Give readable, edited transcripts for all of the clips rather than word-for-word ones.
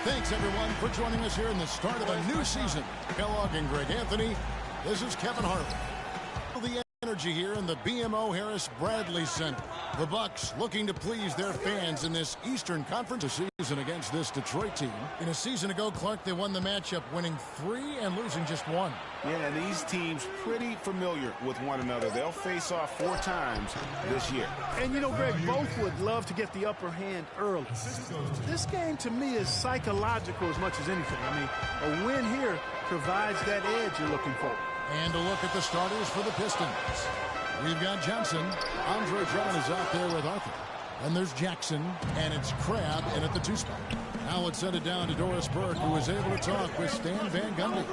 Thanks, everyone, for joining us here in the start of a new season. Kellogg and Greg Anthony. This is Kevin Harlan. The energy here in the BMO Harris Bradley Center. The Bucks looking to please their fans in this Eastern Conference season against this Detroit team. In a season ago, Clark, they won the matchup, winning 3 and losing just 1. Yeah, and these teams pretty familiar with one another. They'll face off 4 times this year. And, you know, Greg, both would love to get the upper hand early. This game, to me, is psychological as much as anything. I mean, a win here provides that edge you're looking for. And a look at the starters for the Pistons. We've got Johnson. Andre Drummond is out there with Arthur. And there's Jackson, and it's Crabbe in at the 2 spot. Now let's send it down to Doris Burke, who was able to talk with Stan Van Gundy.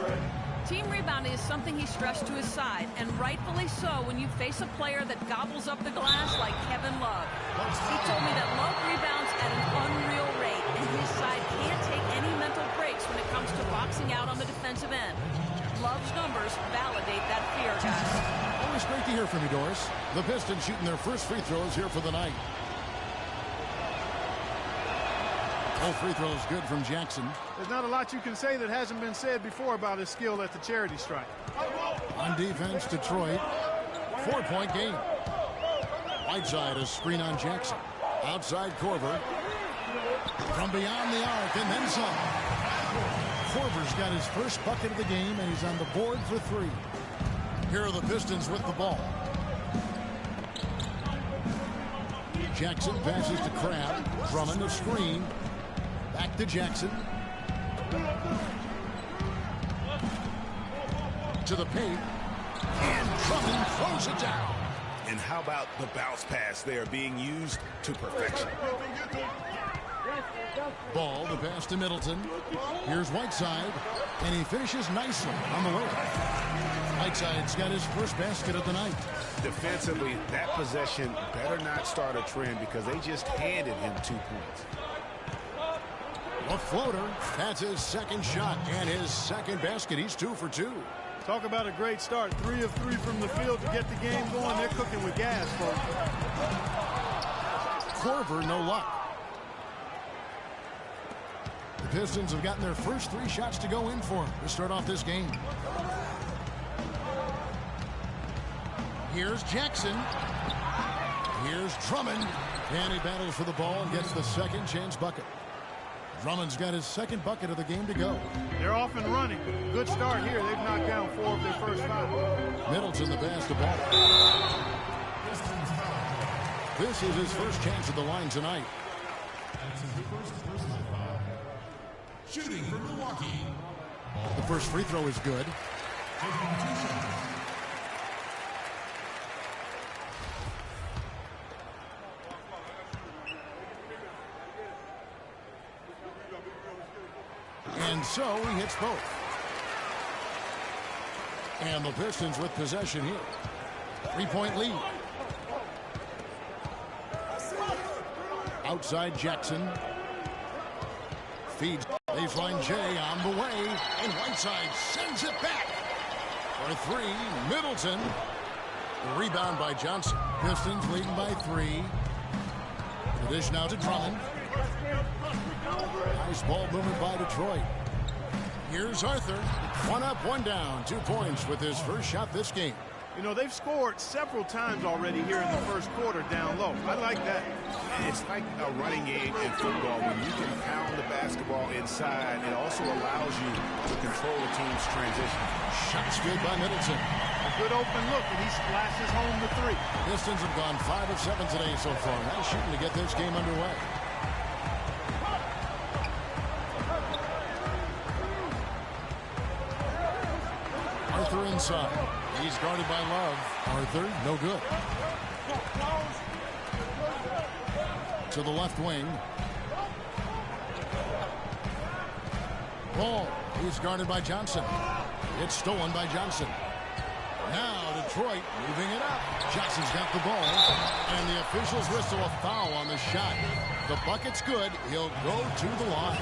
Team rebounding is something he stressed to his side, and rightfully so when you face a player that gobbles up the glass like Kevin Love. He told me that Love rebounds at an unreal rate, and his side can't take any mental breaks when it comes to boxing out on the defensive end. Love's numbers validate that fear, guys. Always great to hear from you, Doris. The Pistons shooting their first free throws here for the night. Oh, free throws good from Jackson. There's not a lot you can say that hasn't been said before about his skill at the charity stripe. On defense, Detroit. 4-point game. Whiteside, a screen on Jackson. Outside Korver. From beyond the arc and then some. Korver's got his first bucket of the game, and he's on the board for 3. Here are the Pistons with the ball. Jackson passes to Crabbe. Drummond a screen. Back to Jackson. To the paint. And Drummond throws it down. And how about the bounce pass there being used to perfection? Ball, the pass to Middleton. Here's Whiteside, and he finishes nicely on the way. Whiteside's got his first basket of the night. Defensively, that possession better not start a trend because they just handed him 2 points. A floater. That's his second shot and his second basket. He's 2 for 2. Talk about a great start. 3 of 3 from the field to get the game going. They're cooking with gas, folks. Korver, no luck. The Pistons have gotten their first 3 shots to go in for him to start off this game. Here's Jackson. Here's Drummond. And he battles for the ball and gets the second chance bucket. Drummond's got his second bucket of the game to go. They're off and running. Good start here. They've knocked down 4 of their first 5. Middleton the pass to ball. This is his first chance at the line tonight. Shooting for Milwaukee. The first free throw is good. And so he hits both. And the Pistons with possession here. 3-point lead. Outside Jackson. Feeds. Baseline J on the way. And Whiteside sends it back. For 3, Middleton. The rebound by Johnson. Pistons leading by 3. The dish now to Drummond. Nice ball movement by Detroit. Here's Arthur. 1 up, 1 down. 2 points with his first shot this game. You know, they've scored several times already here in the first quarter down low. I like that. It's like a running game in football. When you can pound the basketball inside, it also allows you to control the team's transition. Shots good by Middleton. A good open look, and he splashes home the 3. Pistons have gone 5 of 7 today so far. Nice shooting to get this game underway. Arthur inside. He's guarded by Love. Arthur, no good. To the left wing. Ball. He's guarded by Johnson. It's stolen by Johnson. Now Detroit moving it up. Johnson's got the ball. And the officials whistle a foul on the shot. The bucket's good. He'll go to the line.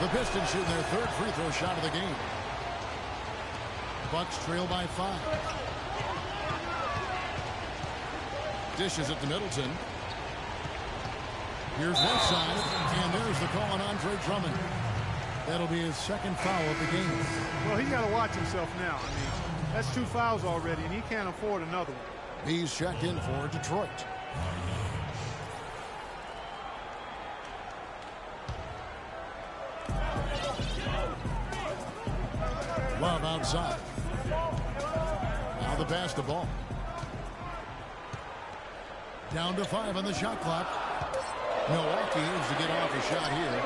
The Pistons shooting their 3rd free throw shot of the game. Bucks trail by 5. Dishes it to Middleton. Here's Whiteside, and there's the call on Andre Drummond. That'll be his second foul of the game. Well, he's got to watch himself now. I mean, that's 2 fouls already, and he can't afford another one. He's checked in for Detroit. Love outside. Now the pass to Ball. Down to 5 on the shot clock. Milwaukee needs to get off a shot here.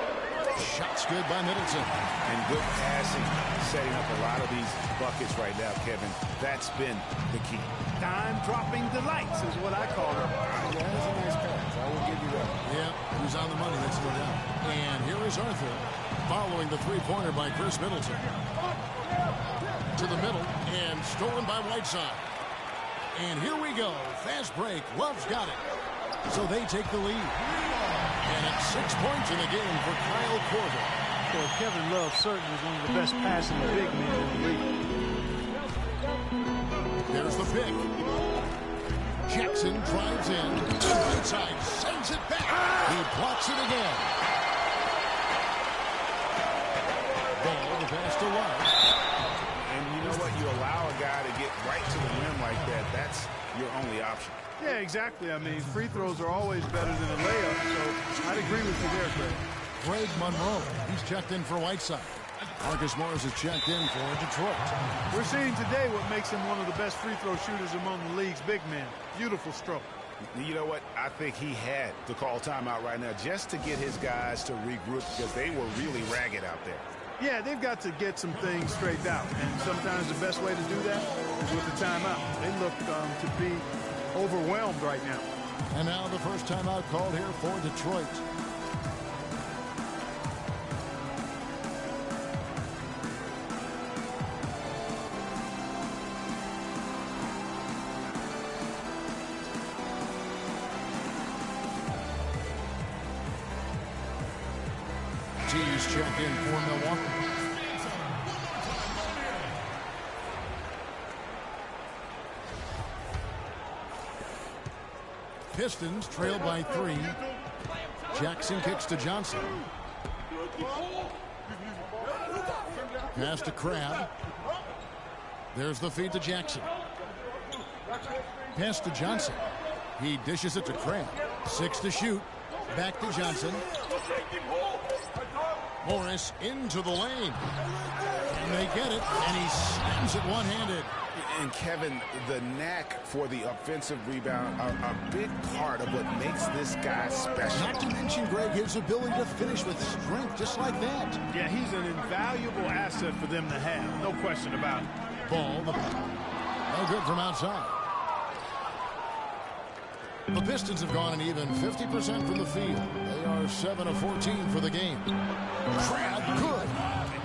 Shot's good by Middleton. And good passing, setting up a lot of these buckets right now, Kevin. That's been the key. Dime-dropping delights is what I call them. That is a nice pass. I will give you that. Yeah, he's on the money. That's no doubt. And here is Arthur following the three-pointer by Chris Middleton. To the middle and stolen by Whiteside. And here we go. Fast break. Love's got it. So they take the lead. And it's 6 points in the game for Kyle Korver. Well, Kevin Love certainly is one of the best passing big men in the league. There's the pick. Jackson drives in. Whiteside sends it back. He blocks it again. Ball, the pass to Love. And you know what? You allow a guy to get right to the rim like that. That's your only option. Yeah, exactly. I mean, free throws are always better than a layup, so I'd agree with you there, Greg. Greg Monroe, he's checked in for Whiteside. Marcus Morris is checked in for Detroit. We're seeing today what makes him one of the best free throw shooters among the league's big men. Beautiful stroke. You know what? I think he had to call timeout right now just to get his guys to regroup because they were really ragged out there. Yeah, they've got to get some things straightened out, and sometimes the best way to do that is with the timeout. They look to be overwhelmed right now. And now the first timeout called here for Detroit. T's checked in for Milwaukee. Pistons trail by 3. Jackson kicks to Johnson. Pass to Crabbe. There's the feed to Jackson. Pass to Johnson. He dishes it to Crabbe. 6 to shoot. Back to Johnson. Morris into the lane. And they get it, and he slams it one-handed. And Kevin, the knack for the offensive rebound, a big part of what makes this guy special. Not to mention, Greg, his ability to finish with strength just like that. Yeah, he's an invaluable asset for them to have. No question about it. Ball, no good from outside. The Pistons have gone an even 50% from the field. They are 7 of 14 for the game. Crabbe, good.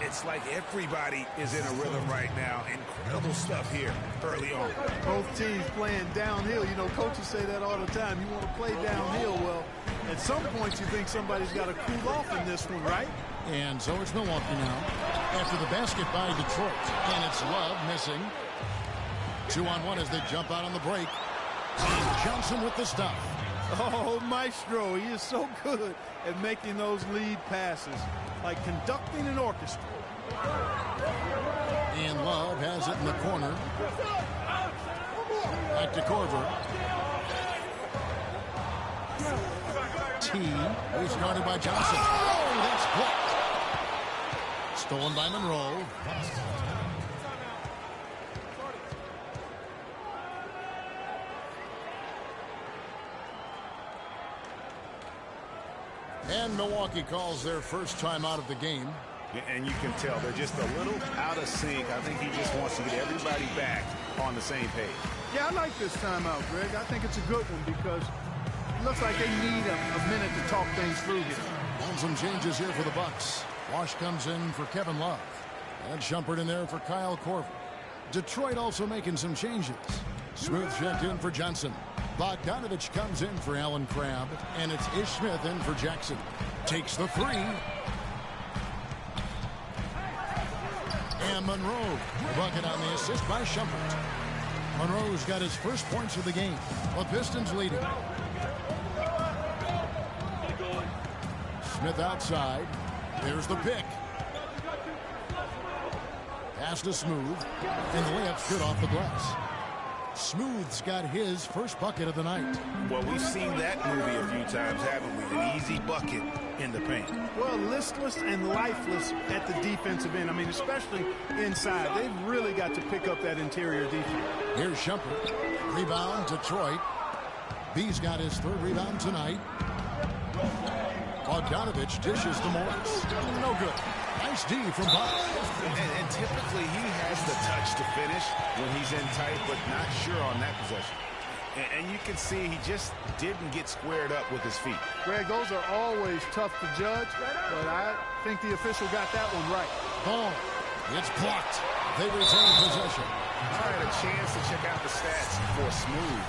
It's like everybody is in a rhythm right now. Incredible stuff here early on. Both teams playing downhill. You know, coaches say that all the time. You want to play downhill. Well, at some point you think somebody's got to cool off in this one, right? And so it's Milwaukee now. After the basket by Detroit. And it's Love missing. 2-on-1 as they jump out on the break. And Johnson with the stop. Oh, Maestro, he is so good at making those lead passes, like conducting an orchestra. And Love has it in the corner. Back to Korver. T is guarded by Johnson. Oh, that's blocked. Stolen by Monroe. And Milwaukee calls their first time out of the game. And you can tell they're just a little out of sync. I think he just wants to get everybody back on the same page. Yeah, I like this timeout, Greg. I think it's a good one because it looks like they need a minute to talk things through here. And some changes here for the Bucks. Wash comes in for Kevin Love. And Shumpert in there for Kyle Korver. Detroit also making some changes. Smooth checked in for Johnson. Bogdanovich comes in for Allen Crabbe. And it's Ish Smith in for Jackson. Takes the 3. And Monroe, bucket on the assist by Shumpert. Monroe's got his first points of the game. The Pistons leading. Smith outside. There's the pick. Pass to Smooth, and the layup's good off the glass. Smooth's got his first bucket of the night. Well, we've seen that movie a few times, haven't we? An easy bucket in the paint. Well, listless and lifeless at the defensive end. I mean, especially inside. They've really got to pick up that interior defense. Here's Shumpert. Rebound, Detroit. B's got his third rebound tonight. Bogdanovich dishes to Morris. No good. Nice D from Bucks. And typically he has the touch to finish when he's in tight, but not sure on that possession. And you can see he just didn't get squared up with his feet. Greg, those are always tough to judge, but I think the official got that one right. Ball. It's blocked. They retain possession. All right, a chance to check out the stats for Smooth.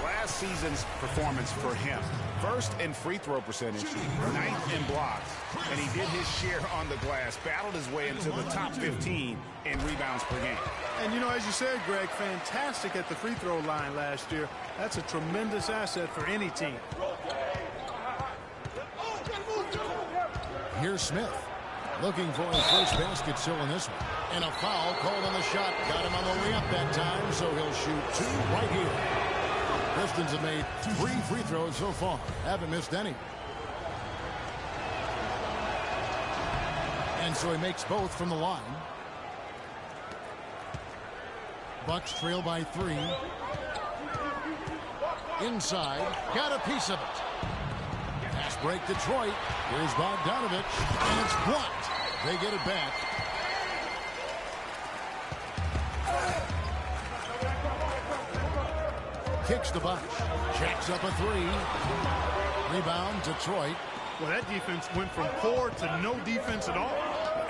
Last season's performance for him. First in free throw percentage, ninth in blocks, and he did his share on the glass, battled his way into the top 15 in rebounds per game. And, you know, as you said, Greg, fantastic at the free throw line last year. That's a tremendous asset for any team. Here's Smith. Looking for his first basket still in this one. And a foul called on the shot. Got him on the way up that time, so he'll shoot two right here. Pistons have made 3 free throws so far. Haven't missed any. And so he makes both from the line. Bucks trail by 3. Inside. Got a piece of it. Pass break Detroit. Here's Bogdanovich. And it's blocked. They get it back. Kicks the bunch. Jacks up a 3. Rebound, Detroit. Well, that defense went from poor to no defense at all.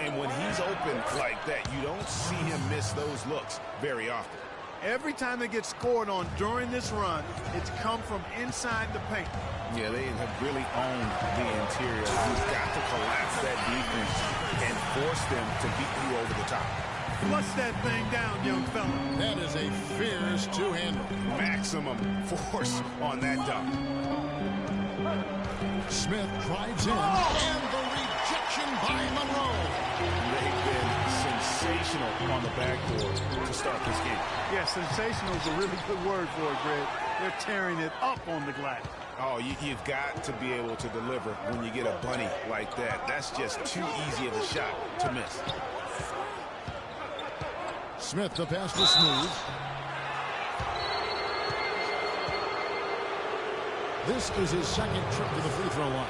And when he's open like that, you don't see him miss those looks very often. Every time they get scored on during this run, it's come from inside the paint. Yeah, they have really owned the interior. You've got to collapse that defense and force them to beat you over the top. Flush that thing down, young fella. That is a fierce two-hander. Maximum force on that dunk. Smith drives in, and the rejection by Monroe. They've been sensational on the backboard to start this game. Yeah, sensational is a really good word for it, Greg. They're tearing it up on the glass. Oh, you've got to be able to deliver when you get a bunny like that. That's just too easy of a shot to miss. Smith the pass to Smooth. This is his second trip to the free throw line.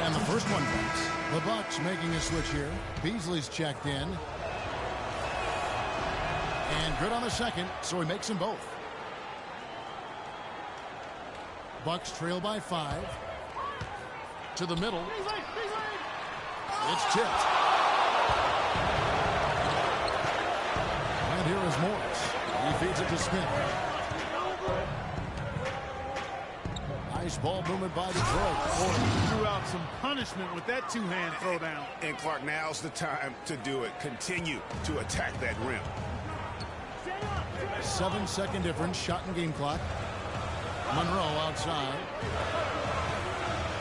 And the first one comes. The Bucks making a switch here. Beasley's checked in. And good on the second, so he makes them both. Bucks trail by 5. To the middle. It's tipped. And here is Morris. He feeds it to Smith. Nice ball movement by Detroit. Threw out some punishment with that two-hand throwdown. And Clark, now's the time to do it. Continue to attack that rim. 7-second difference. Shot and game clock. Monroe outside.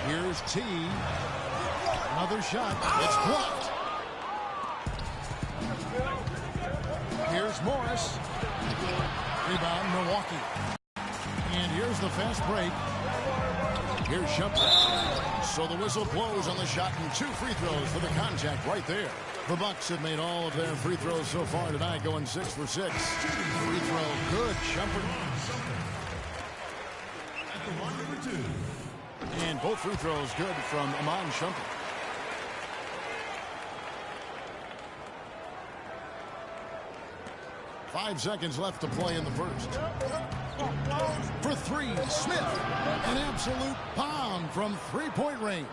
Here's T. Another shot. It's blocked. Here's Morris. Rebound, Milwaukee. And here's the fast break. Here's Shumpert. So the whistle blows on the shot and 2 free throws for the contact right there. The Bucks have made all of their free throws so far tonight, going 6 for 6. Free throw good. Shumpert. And both free throws good from Amon Shumpert. Five seconds left to play in the first. For 3, Smith. An absolute bomb from three-point range.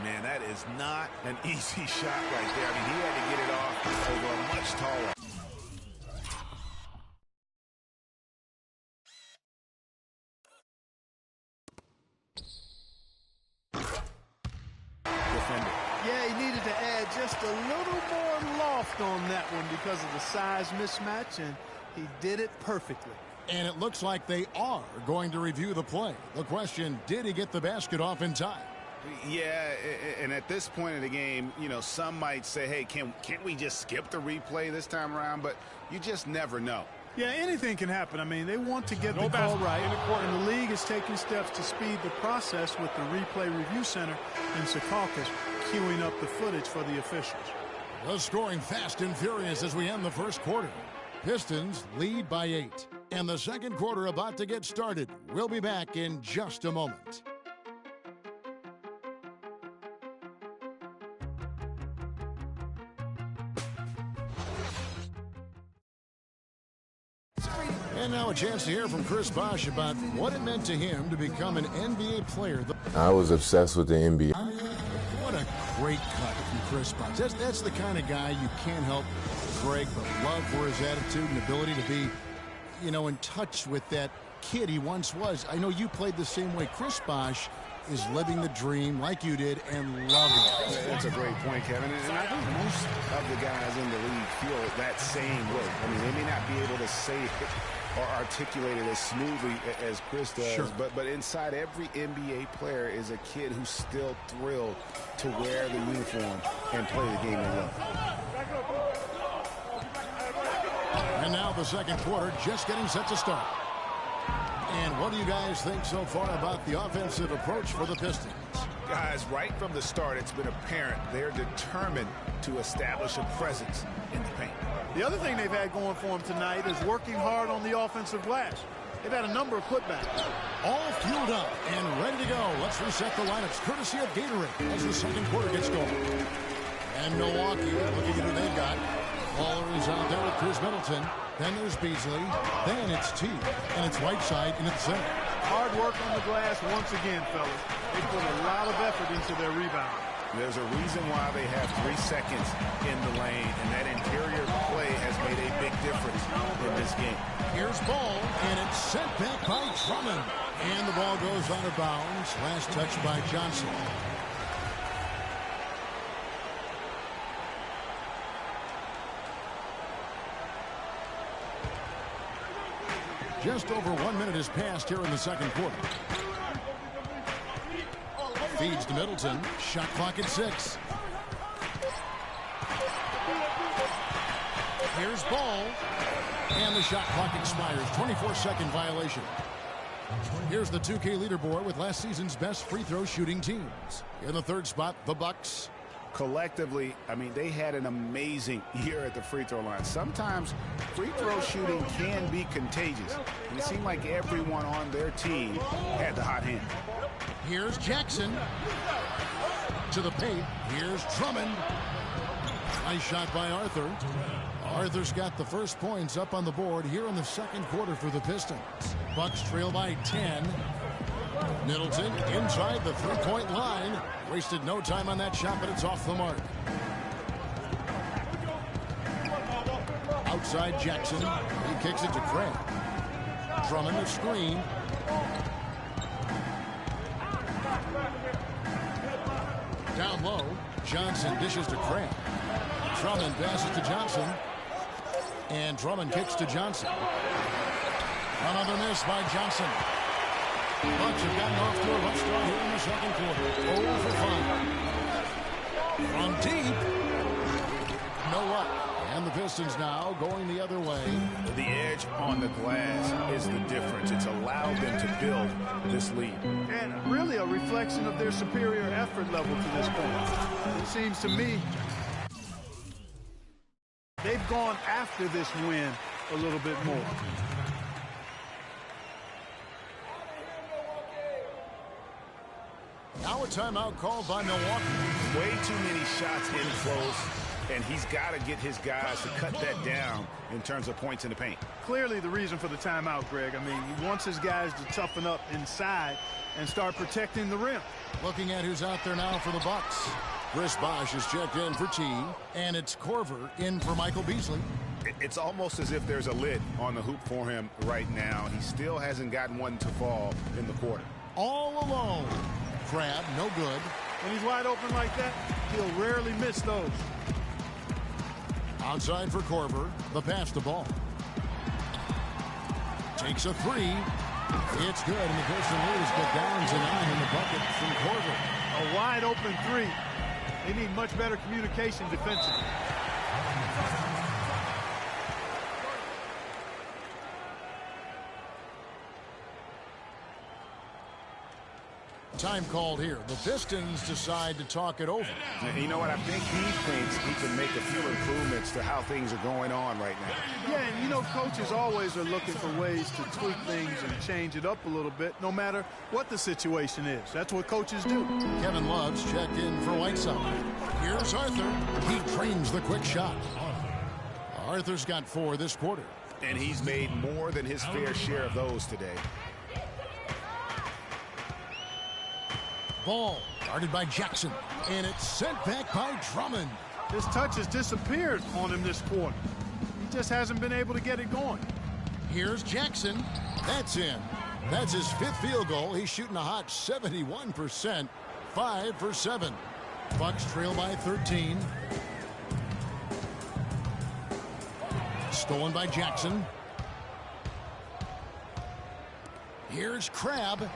Man, that is not an easy shot right there. I mean, he had to get it off over a much taller. Defender. Yeah, he needed to add just a little more loft on that one because of the size mismatch, and he did it perfectly. And it looks like they are going to review the play. The question, did he get the basket off in time? Yeah, and at this point in the game, you know, some might say, hey, can't we just skip the replay this time around? But you just never know. Yeah, anything can happen. I mean, they want to get the call right, and the league is taking steps to speed the process with the Replay Review Center in Secaucus queuing up the footage for the officials. The scoring fast and furious as we end the first quarter. Pistons lead by 8. And the second quarter about to get started. We'll be back in just a moment. And now a chance to hear from Chris Bosh about what it meant to him to become an NBA player. I was obsessed with the NBA. What a great cut from Chris Bosh. That's the kind of guy you can't help, Greg, but love for his attitude and ability to be, you know, in touch with that kid he once was. I know you played the same way. Chris Bosh is living the dream like you did and loving it. That's a great point, Kevin. And I think most of the guys in the league feel that same way. I mean, they may not be able to say it or articulate it as smoothly as Chris does, sure. but inside every NBA player is a kid who's still thrilled to wear the uniform and play the game they love. And now the second quarter just getting set to start. And what do you guys think so far about the offensive approach for the Pistons? Guys, right from the start, it's been apparent they're determined to establish a presence in the paint. The other thing they've had going for them tonight is working hard on the offensive glass. They've had a number of putbacks. All fueled up and ready to go. Let's reset the lineups courtesy of Gatorade as the second quarter gets going. And Milwaukee looking at who they've got. Waller is out there with Chris Middleton. Then there's Beasley. Then it's T. And it's Whiteside in the center. Hard work on the glass once again, fellas. They put a lot of effort into their rebound. There's a reason why they have 3 seconds in the lane, and that interior play has made a big difference in this game. Here's ball, and it's sent back by Drummond. And the ball goes out of bounds. Last touch by Johnson. Just over 1 minute has passed here in the second quarter. Feeds to Middleton. Shot clock at 6. Here's ball. And the shot clock expires. 24-second violation. Here's the 2K leaderboard with last season's best free throw shooting teams. In the third spot, the Bucks. Collectively, I mean, they had an amazing year at the free throw line. Sometimes free throw shooting can be contagious. And it seemed like everyone on their team had the hot hand. Here's Jackson. To the paint. Here's Drummond. Nice shot by Arthur. Arthur's got the first points up on the board here in the second quarter for the Pistons. Bucks trail by 10. Middleton inside the three-point line. Wasted no time on that shot, but it's off the mark. Outside Jackson. He kicks it to Craig. Drummond the screen. Down low. Johnson dishes to Craig. Drummond passes to Johnson. And Drummond kicks to Johnson. Another miss by Johnson. Bucks have gotten off to a rough start here in the second quarter. 0 for 5. From deep. No luck. And the Pistons now going the other way. The edge on the glass is the difference. It's allowed them to build this lead. And really a reflection of their superior effort level to this point. It seems to me they've gone after this win a little bit more. Now a timeout called by Milwaukee. Way too many shots in close, and he's got to get his guys to cut that down in terms of points in the paint. Clearly the reason for the timeout, Greg. I mean, he wants his guys to toughen up inside and start protecting the rim. Looking at who's out there now for the Bucks. Chris Bosh is checked in for T, and it's Korver in for Michael Beasley. It's almost as if there's a lid on the hoop for him right now. He still hasn't gotten one to fall in the quarter. All alone. Crab, no good. When he's wide open like that, he'll rarely miss those. Outside for Korver. The pass to Ball. Takes a 3. It's good, and the Pistons lose, but down to 9 in the bucket from Korver. A wide open three. They need much better communication defensively. Time called here. The Pistons decide to talk it over. You know what? I think he thinks he can make a few improvements to how things are going on right now. Yeah, and you know, coaches always are looking for ways to tweak things and change it up a little bit, no matter what the situation is. That's what coaches do. Kevin Love's checked in for Whiteside. Here's Arthur. He trains the quick shot. Arthur's got 4 this quarter. And he's made more than his fair share of those today. Ball guarded by Jackson, and it's sent back by Drummond. His touch has disappeared on him this quarter. He just hasn't been able to get it going. Here's Jackson. That's in. That's his 5th field goal. He's shooting a hot 71%. 5 for 7. Bucks trail by 13. Stolen by Jackson. Here's Crabbe.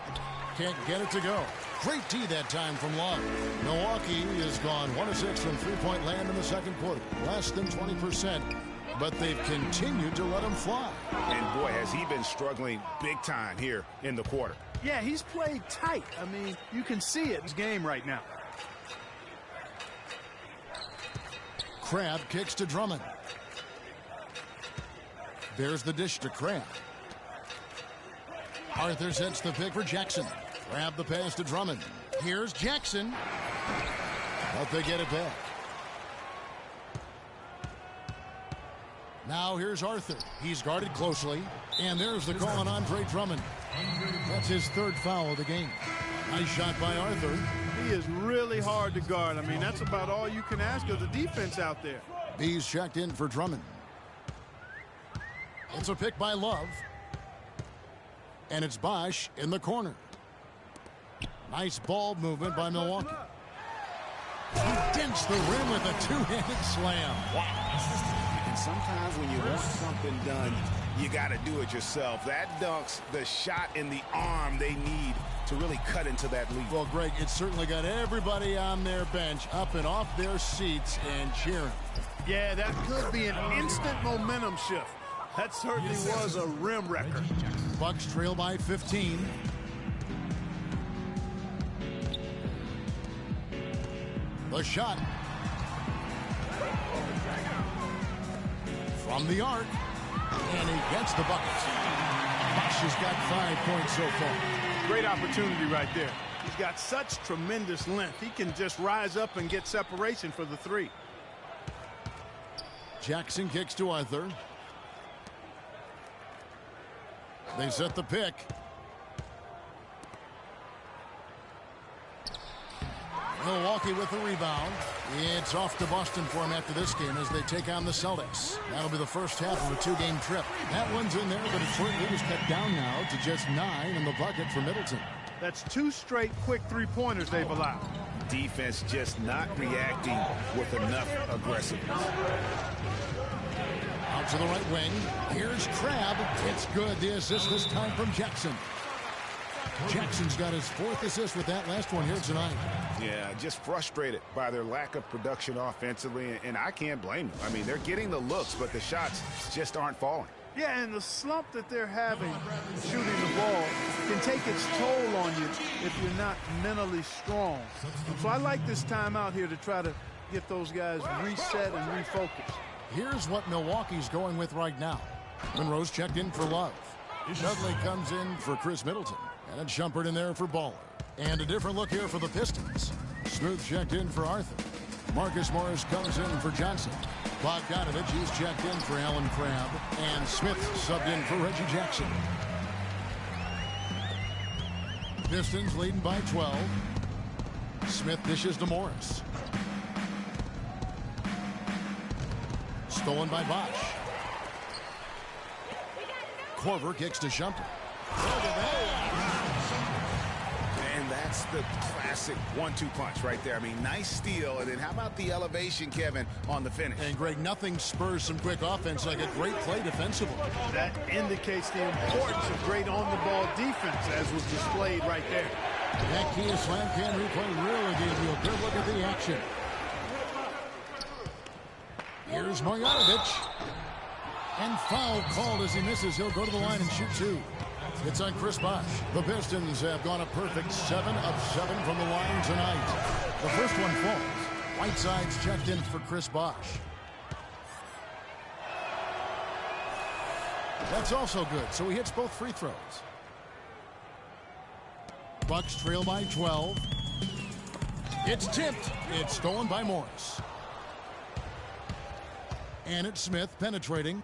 Can't get it to go. Great D that time from Love. Milwaukee is gone 1 of 6 from three-point land in the second quarter. Less than 20%. But they've continued to let him fly. And boy, has he been struggling big time here in the quarter. Yeah, he's played tight. I mean, you can see it in his game right now. Crabbe kicks to Drummond. There's the dish to Crabbe. Arthur sets the pick for Jackson. Grab the pass to Drummond. Here's Jackson. But they get it back. Now here's Arthur. He's guarded closely. And there's the call on Andre Drummond. That's his 3rd foul of the game. Nice shot by Arthur. He is really hard to guard. I mean, that's about all you can ask of the defense out there. B's checked in for Drummond. It's a pick by Love. And it's Bosch in the corner. Nice ball movement by Milwaukee. He dents the rim with a 2-handed slam. Wow. And sometimes when you want something done, you got to do it yourself. That dunks the shot in the arm they need to really cut into that lead. Well, Greg, it certainly got everybody on their bench up and off their seats and cheering. Yeah, that could be an instant momentum shift. That certainly was a rim wrecker. Bucks trail by 15. The shot. From the arc. And he gets the bucket. Bosch has got 5 points so far. Great opportunity right there. He's got such tremendous length. He can just rise up and get separation for the 3. Jackson kicks to Arthur. They set the pick. Milwaukee with the rebound. It's off to Boston for him after this game as they take on the Celtics. That'll be the first half of a 2-game trip. That one's in there, but Detroit lead is cut down now to just 9 in the bucket for Middleton. That's 2 straight quick 3-pointers they've allowed. Defense just not reacting with enough aggressiveness. Out to the right wing. Here's Crabbe. It's good. The assist this time from Jackson. Jackson's got his 4th assist with that last one here tonight. Yeah, just frustrated by their lack of production offensively, and I can't blame them. I mean, they're getting the looks, but the shots just aren't falling. Yeah, and the slump that they're having shooting the ball can take its toll on you if you're not mentally strong. So I like this timeout here to try to get those guys reset and refocused. Here's what Milwaukee's going with right now. Monroe's checked in for Love. Dudley comes in for Chris Middleton. And it's Shumpert in there for Baller. And a different look here for the Pistons. Smooth checked in for Arthur. Marcus Morris comes in for Johnson. Bogdanovich, he's checked in for Alan Crabbe. And Smith subbed in for Reggie Jackson. Pistons leading by 12. Smith dishes to Morris. Stolen by Bosch. Korver kicks to Shumpert. And that's the classic 1-2 punch right there. I mean, nice steal. And then how about the elevation, Kevin, on the finish? And, Greg, nothing spurs some quick offense like a great play defensively. That indicates the importance of great on-the-ball defense, as was displayed right there. That key slam can replay really gave you a good look at the action. Here's Marjanovic. And foul called as he misses. He'll go to the line and shoot two. It's on Chris Bosh. The Pistons have gone a perfect 7 of 7 from the line tonight. The first one falls. Whiteside's checked in for Chris Bosh. That's also good, so he hits both free throws. Bucks trail by 12. It's tipped. It's stolen by Morris. And it's Smith penetrating.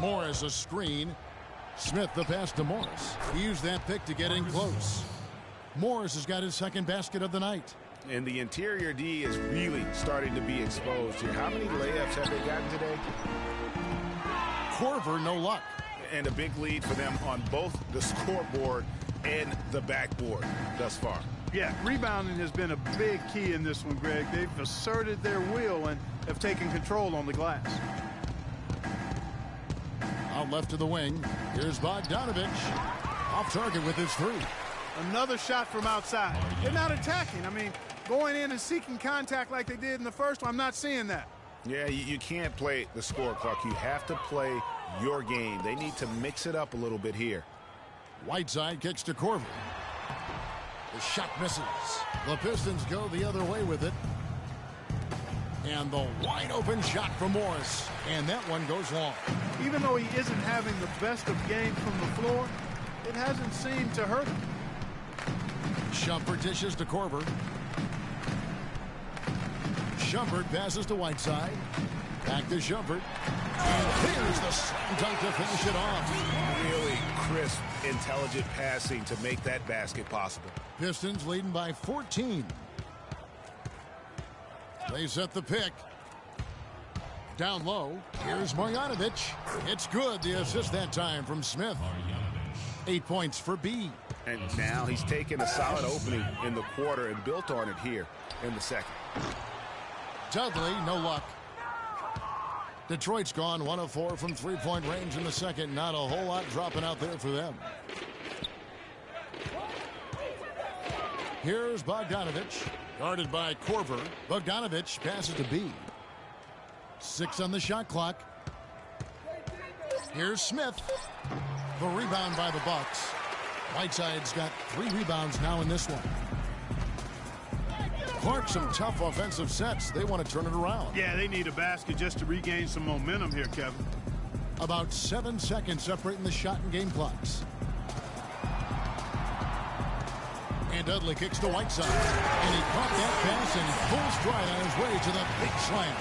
Morris a screen. Smith the pass to Morris. He used that pick to get in close. Morris has got his second basket of the night. And the interior D is really starting to be exposed here. How many layups have they gotten today? Korver, no luck. And a big lead for them on both the scoreboard and the backboard thus far. Yeah, rebounding has been a big key in this one, Greg. They've asserted their will and have taken control on the glass. Out left to the wing. Here's Bogdanovich. Off target with his three. Another shot from outside. They're not attacking. I mean, going in and seeking contact like they did in the first one, I'm not seeing that. Yeah, you can't play the score clock. You have to play your game. They need to mix it up a little bit here. Whiteside kicks to Korver. The shot misses. The Pistons go the other way with it. And the wide open shot from Morris. And that one goes long. Even though he isn't having the best of games from the floor, it hasn't seemed to hurt him. Shumpert dishes to Korver. Shumpert passes to Whiteside. Back to Shumpert. And here's the slam dunk to finish it off. Really crisp, intelligent passing to make that basket possible. Pistons leading by 14. They set the pick. Down low. Here's Marjanovic. It's good. The assist that time from Smith. 8 points for B. And now he's taken a solid opening in the quarter and built on it here in the second. Dudley, no luck. Detroit's gone 1 of 4 from three-point range in the second. Not a whole lot dropping out there for them. Here's Bogdanovich. Guarded by Korver. Bogdanovich passes to B. 6 on the shot clock. Here's Smith. The rebound by the Bucks. Whiteside's got 3 rebounds now in this one. Clark, some tough offensive sets. They want to turn it around. Yeah, they need a basket just to regain some momentum here, Kevin. About 7 seconds separating the shot and game clocks. And Dudley kicks to Whiteside. And he caught that pass and he pulls stride on his way to the big slam.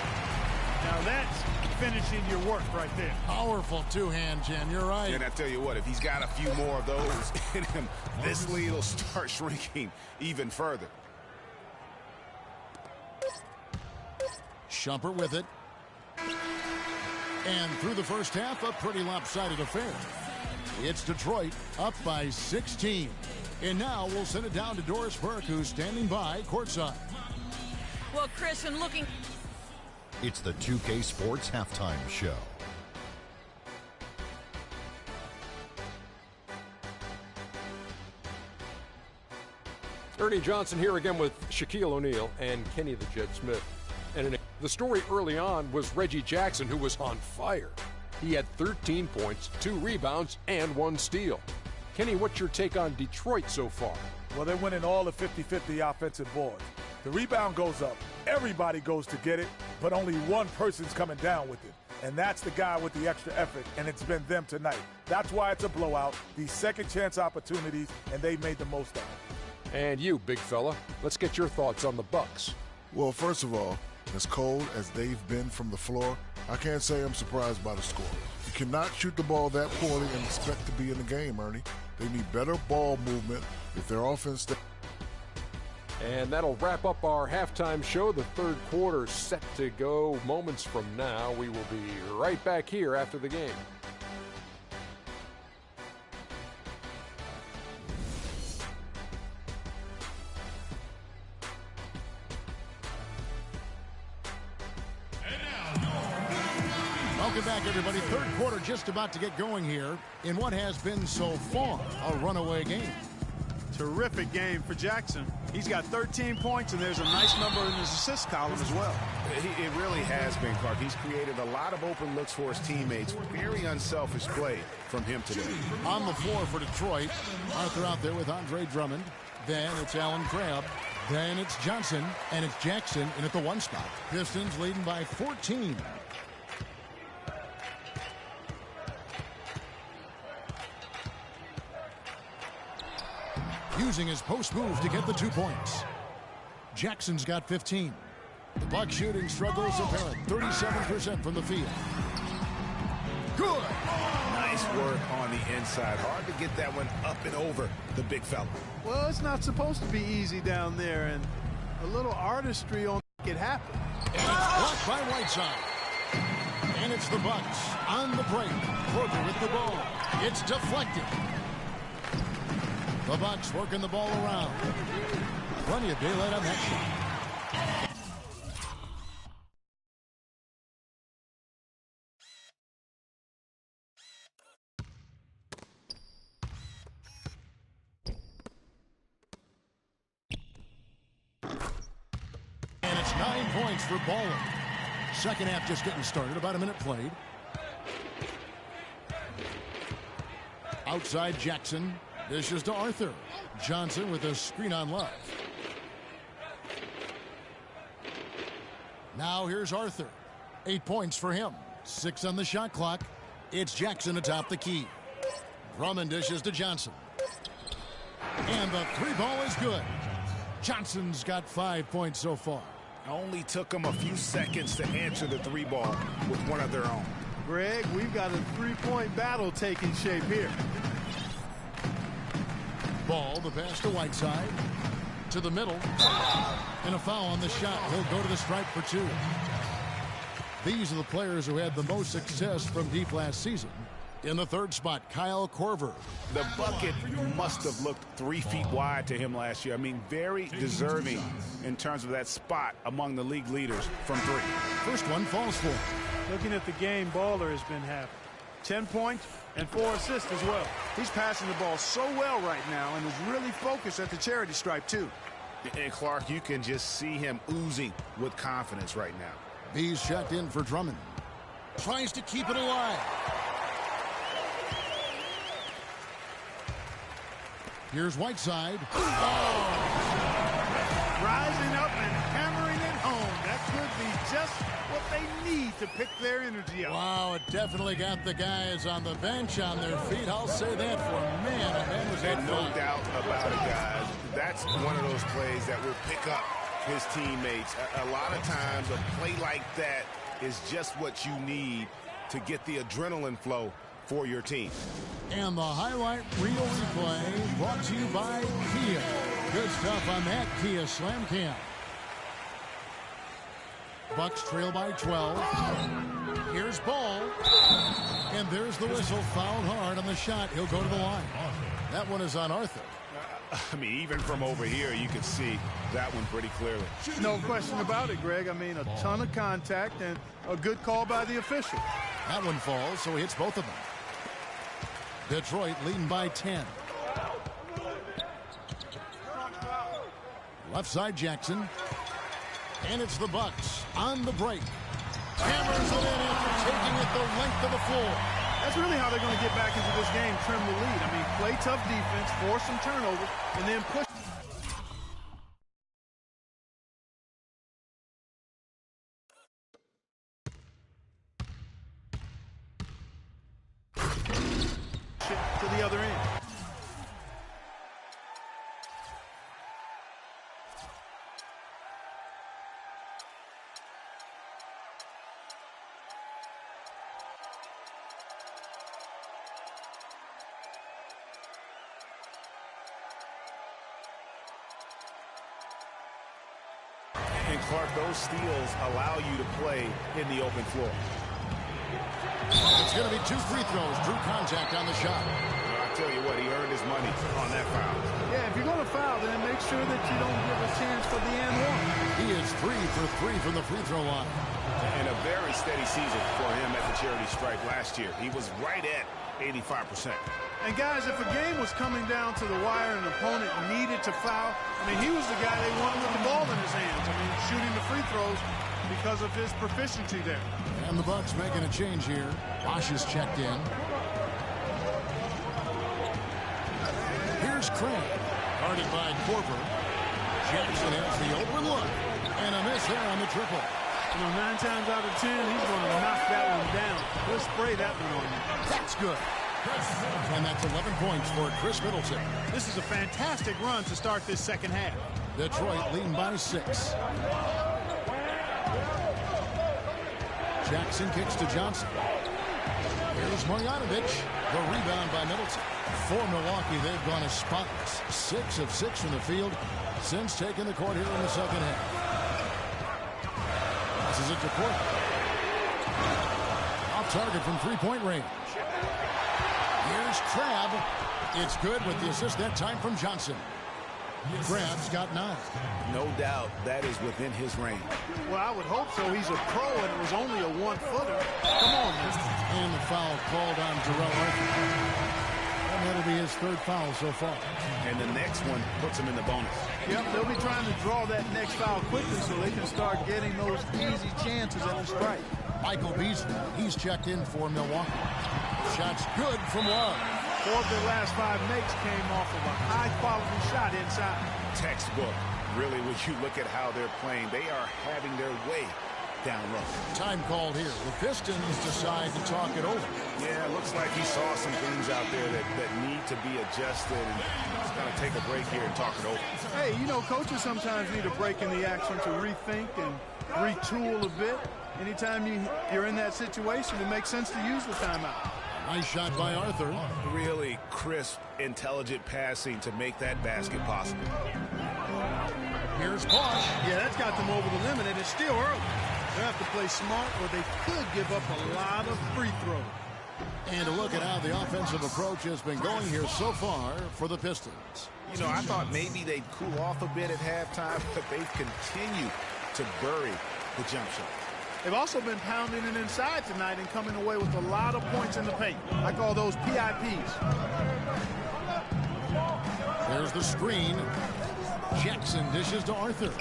Now that's finishing your work right there. Powerful two-hand jam. You're right. And I tell you what, if he's got a few more of those in him, this lead will start shrinking even further. Shumpert with it. And through the first half, a pretty lopsided affair. It's Detroit up by 16. And now we'll send it down to Doris Burke, who's standing by courtside. Well, Chris, and looking... It's the 2K Sports Halftime Show. Ernie Johnson here again with Shaquille O'Neal and Kenny the Jet Smith. And the story early on was Reggie Jackson, who was on fire. He had 13 points, 2 rebounds, and 1 steal. Kenny, what's your take on Detroit so far? Well, they're winning all the 50-50 offensive boards. The rebound goes up. Everybody goes to get it, but only one person's coming down with it. And that's the guy with the extra effort, and it's been them tonight. That's why it's a blowout. These second chance opportunities, and they made the most of it. And you, big fella, let's get your thoughts on the Bucks. Well, first of all, as cold as they've been from the floor, I can't say I'm surprised by the score. You cannot shoot the ball that poorly and expect to be in the game, Ernie. They need better ball movement if their offense... And that'll wrap up our halftime show. The third quarter set to go moments from now. We will be right back here after the game. Welcome back, everybody. Third quarter just about to get going here in what has been so far a runaway game. Terrific game for Jackson. He's got 13 points, and there's a nice number in his assist column as well. It really has been, Clark. He's created a lot of open looks for his teammates. Very unselfish play from him today. On the floor for Detroit, Arthur out there with Andre Drummond. Then it's Allen Crabbe. Then it's Johnson, and it's Jackson in at the one spot. Pistons leading by 14. Using his post move to get the 2 points. Jackson's got 15. The Bucks shooting struggles apparent. 37% from the field. Good. Nice work on the inside. Hard to get that one up and over the big fella. Well, it's not supposed to be easy down there, and a little artistry on it happen. And it's blocked by Whiteside. And it's the Bucks on the break. Kroger with the ball. It's deflected. The Bucks working the ball around. Plenty of daylight on that shot. And it's 9 points for Baller. Second half just getting started. About a minute played. Outside Jackson. Dishes to Arthur. Johnson with a screen on Love. Now here's Arthur. 8 points for him. 6 on the shot clock. It's Jackson atop the key. Drummond dishes to Johnson. And the 3 ball is good. Johnson's got 5 points so far. Only took them a few seconds to answer the 3 ball with one of their own. Greg, we've got a 3-point battle taking shape here. Ball, the pass to Whiteside. To the middle. And a foul on the shot. He'll go to the stripe for 2. These are the players who had the most success from deep last season. In the third spot, Kyle Korver. The bucket must have looked 3 feet wide to him last year. I mean, very deserving in terms of that spot among the league leaders from 3. First one falls for him. Looking at the game, Baller has been having 10 points and 4 assists as well. He's passing the ball so well right now and is really focused at the charity stripe, too. And, Clark, you can just see him oozing with confidence right now. B's checked in for Drummond. Tries to keep it alive. Here's Whiteside. Oh. Rising up and hammering it home. That could be just what they need to pick their energy up. Wow, it definitely got the guys on the bench on their feet. I'll say that for a man. That was and no doubt about it, guys. That's one of those plays that will pick up his teammates. A lot of times a play like that is just what you need to get the adrenaline flow for your team. And the highlight reel replay brought to you by Kia. Good stuff on that Kia Slam Cam. Bucks trail by 12. Here's Ball. And there's the whistle. Fouled hard on the shot. He'll go to the line. That one is on Arthur. I mean, even from over here, you can see that one pretty clearly. No question about it, Greg. I mean, a ton of contact and a good call by the official. That one falls, so he hits both of them. Detroit leading by 10. Left side Jackson. And it's the Bucks on the break. Hammers it in after taking it the length of the floor. That's really how they're going to get back into this game, trim the lead. I mean, play tough defense, force some turnovers, and then push. To the other end. And Clark, those steals allow you to play in the open floor. It's going to be 2 free throws. Drew contact on the shot. Well, I tell you what, he earned his money on that foul. Yeah, if you're going to foul, then make sure that you don't give a chance for the and one. He is 3 for 3 from the free throw line. And a very steady season for him at the charity stripe last year. He was right at 85%. And guys, if a game was coming down to the wire and an opponent needed to foul, I mean, he was the guy they wanted with the ball in his hands. I mean, shooting the free throws because of his proficiency there. And the Bucks making a change here. Bosch is checked in. Here's Craig. Guarded by Korver. Jackson has the open look. And a miss there on the triple. You know, 9 times out of 10, he's going to knock that one down. He'll spray that one on you. That's good. And that's 11 points for Chris Middleton. This is a fantastic run to start this second half. Detroit leading by 6. Jackson kicks to Johnson. Here's Marjanovic. The rebound by Middleton. For Milwaukee, they've gone as spotless. 6 of 6 from the field since taking the court here in the second half. This is it to Porter. Off target from three-point range. Here's Crabb. It's good with the assist that time from Johnson. Crabb's got 9. No doubt that is within his range. Well, I would hope so. He's a pro, and it was only a 1-footer. Come on, man. And the foul called on Jarrell Arthur. And that'll be his 3rd foul so far. And the next one puts him in the bonus. Yep, they'll be trying to draw that next foul quickly so they can start getting those easy chances at the strike. Michael Beasley, he's checked in for Milwaukee. Shot's good from Love. 4 of their last 5 makes came off of a high-quality shot inside. Textbook. Really, when you look at how they're playing, they are having their way down low. Time called here. The Pistons decide to talk it over. Yeah, it looks like he saw some things out there that need to be adjusted, and he's going to take a break here and talk it over. Hey, you know, coaches sometimes need a break in the action to rethink and retool a bit. Anytime you're in that situation, it makes sense to use the timeout. Nice shot by Arthur. Really crisp, intelligent passing to make that basket possible. Here's Bosch. Yeah, that's got them over the limit, and it's still early. They have to play smart, or they could give up a lot of free throws. And a look at how the offensive approach has been going here so far for the Pistons. You know, I thought maybe they'd cool off a bit at halftime, but they've continued to bury the jump shot. They've also been pounding it inside tonight and coming away with a lot of points in the paint. I call those PIPs. There's the screen. Jackson dishes to Arthur.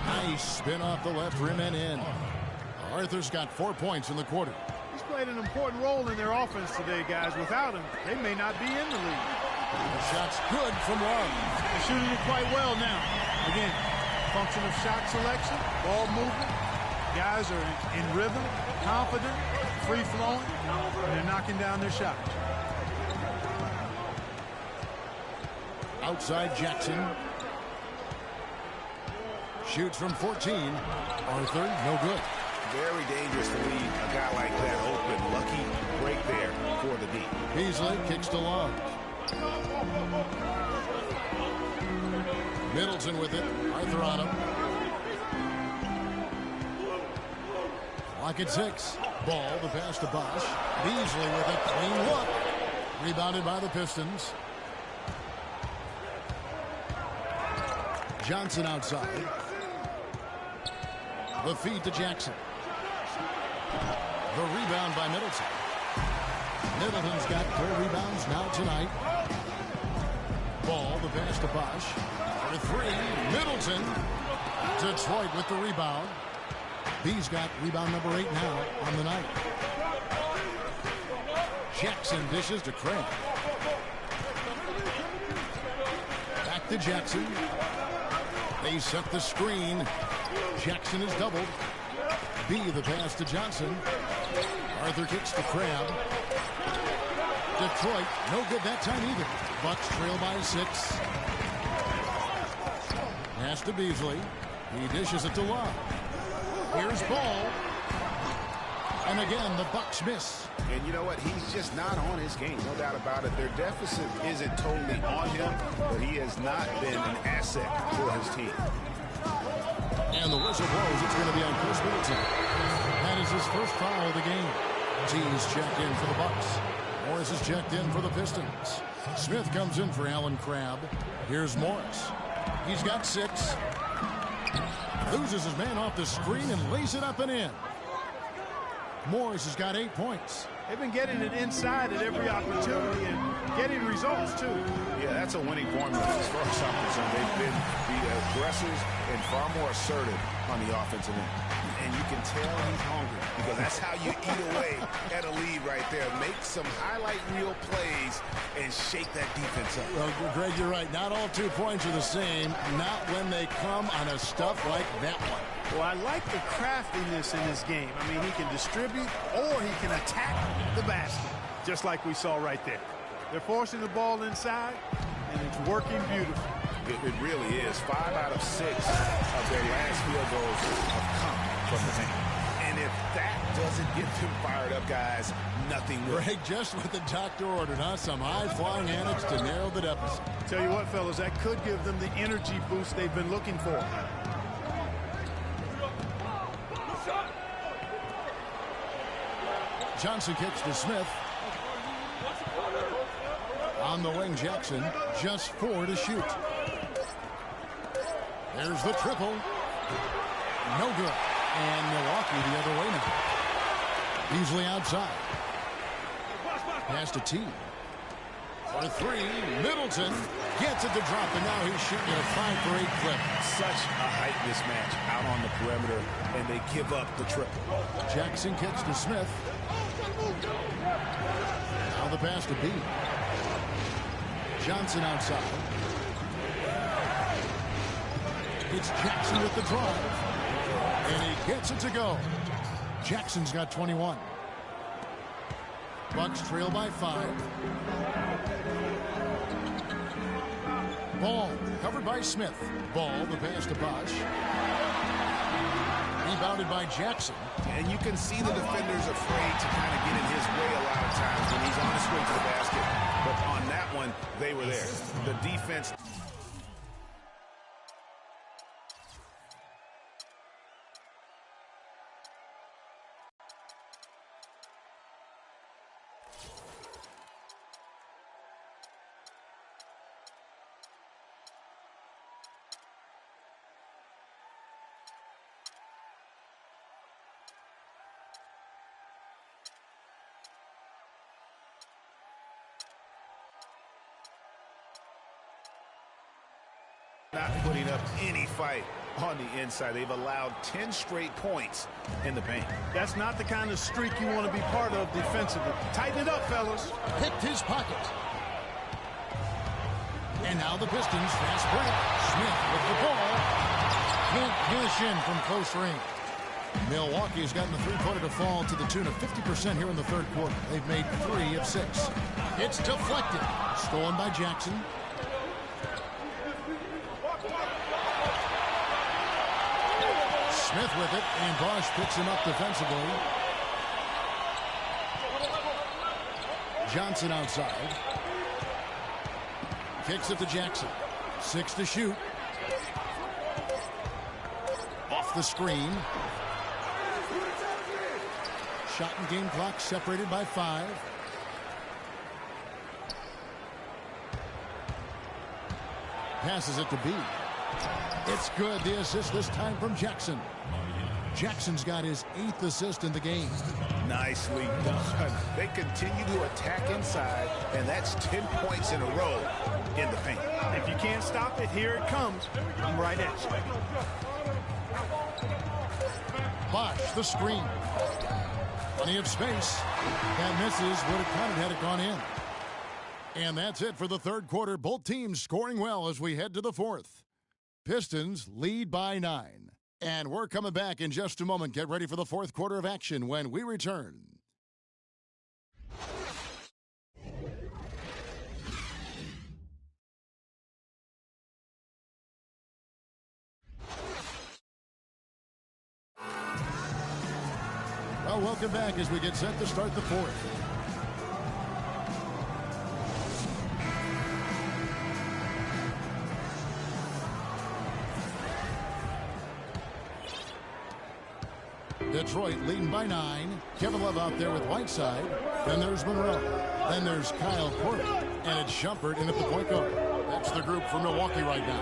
Nice spin off the left rim and in. Arthur's got 4 points in the quarter. He's played an important role in their offense today, guys. Without him, they may not be in the league. The shot's good from Love. They're shooting it quite well now. Again, function of shot selection, ball movement. Guys are in rhythm, confident, free-flowing, and they're knocking down their shots. Outside Jackson. Shoots from 14. Arthur, no good. Very dangerous to leave a guy like that open. Lucky break there for the D. Beasley kicks to Love. Middleton with it. Arthur on him. Clock at 6. Ball, the pass to Bosch. Beasley with a clean look. Rebounded by the Pistons. Johnson outside. The feed to Jackson. The rebound by Middleton. Middleton's got 4 rebounds now tonight. Ball, the pass to Bosch. For 3, Middleton. Detroit with the rebound. B's got rebound number 8 now on the night. Jackson dishes to Craig. Back to Jackson. They set the screen. Jackson is doubled. B, the pass to Johnson. Arthur kicks to Crabb. Detroit, no good that time either. Bucks trail by 6. Pass to Beasley. He dishes it to Love. Here's Ball. And again, the Bucks miss. And you know what? He's just not on his game. No doubt about it. Their deficit isn't totally on him, but he has not been an asset for his team. And the whistle blows. It's going to be on Chris Middleton. That is his first foul of the game. T's checked in for the Bucks. Morris is checked in for the Pistons. Smith comes in for Allen Crabb. Here's Morris. He's got 6. Loses his man off the screen and lays it up and in. Morris has got 8 points. They've been getting it inside at every opportunity and getting results, too. Yeah, that's a winning formula as far as I'm concerned. They've been the aggressors and far more assertive on the offensive end. And you can tell he's hungry because that's how you eat away at a lead right there. Make some highlight reel plays and shake that defense up. Well, Greg, you're right. Not all 2 points are the same. Not when they come on a stuff like that one. Well, I like the craftiness in this game. I mean, he can distribute or he can attack the basket, just like we saw right there. They're forcing the ball inside, and it's working beautifully. It really is. 5 out of 6 of their last field goals have come from the paint. And if that doesn't get them fired up, guys, nothing will. Greg, just what the doctor ordered, huh? Some high-flying antics to narrow the deficit. Tell you what, fellas, that could give them the energy boost they've been looking for. Johnson kicks to Smith. On the wing, Jackson. Just 4 to shoot. There's the triple. No good. And Milwaukee the other way now. Beasley outside. Pass to T. For 3. Middleton gets it to drop, and now he's shooting a 5 for 8 clip. Such a height mismatch out on the perimeter, and they give up the triple. Jackson kicks to Smith. Now the pass to B. Johnson outside. It's Jackson with the drive. And he gets it to go. Jackson's got 21. Bucks trail by 5. Ball covered by Smith. Ball, the pass to Bosch. Rebounded by Jackson. And you can see the defenders afraid to kind of get in his way a lot of times when he's on his way to the basket. But on that one, they were there. The defense. Not putting up any fight on the inside. They've allowed 10 straight points in the paint. That's not the kind of streak you want to be part of defensively. Tighten it up, fellas. Picked his pocket. And now the Pistons fast break. Smith with the ball. Can't finish in from close range. Milwaukee has gotten the three-pointer to fall to the tune of 50% here in the third quarter. They've made 3 of 6. It's deflected. Stolen by Jackson. Smith with it, and Bosch picks him up defensively. Johnson outside. Kicks it to Jackson. 6 to shoot. Off the screen. Shot and game clock separated by 5. Passes it to B. It's good. The assist this time from Jackson. Jackson's got his 8th assist in the game. Nicely done. They continue to attack inside, and that's 10 points in a row in the paint. If you can't stop it, here it comes. I'm right at you. Bosch, the screen. Plenty of space. That misses. Would have counted had it gone in. And that's it for the third quarter. Both teams scoring well as we head to the fourth. Pistons lead by 9. And we're coming back in just a moment. Get ready for the fourth quarter of action when we return. Well, welcome back as we get set to start the fourth. Detroit leading by 9. Kevin Love out there with Whiteside. Then there's Monroe. Then there's Kyle Korver. And it's Shumpert in at the point guard. That's the group for Milwaukee right now.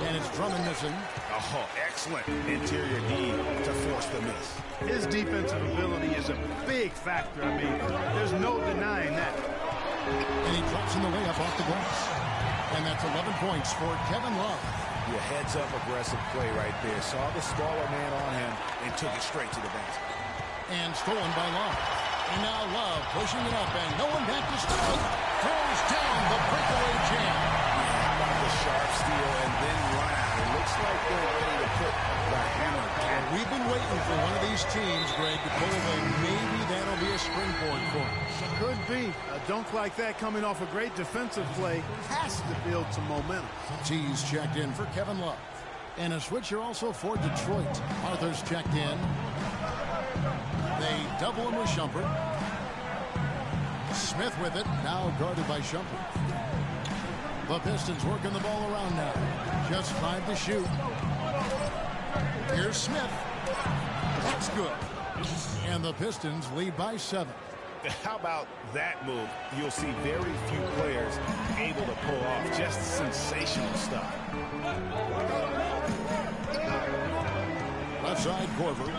And it's Drummond missing. Oh, excellent interior D to force the miss. His defensive ability is a big factor. I mean, there's no denying that. And he drops in the layup off the glass. And that's 11 points for Kevin Love. Your heads-up aggressive play right there. Saw the smaller man on him and took it straight to the basket. And stolen by Love. And now Love pushing it up, and no one back to stop. Throws down the breakaway jam. How about the sharp steal and then run out? It looks like they're ready to put the hammer down. We've been waiting for one of these teams, Greg, to pull them. Maybe that'll be a springboard for them. Could be. A dunk like that coming off a great defensive play has to build some momentum. T's checked in for Kevin Love. And a switcher also for Detroit. Arthur's checked in. They double him with Shumpert. Smith with it, now guarded by Shumpert. The Pistons working the ball around now. Just 5 to shoot. Here's Smith. That's good. And the Pistons lead by 7. How about that move? You'll see very few players able to pull off just sensational stuff. Left side, Korver.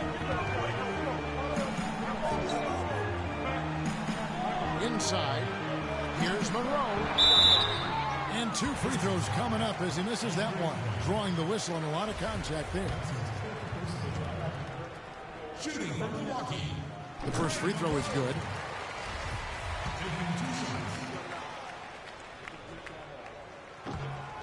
Inside, here's Monroe. And 2 free throws coming up as he misses that one. Drawing the whistle and a lot of contact there. Shooting for Milwaukee. The first free throw is good.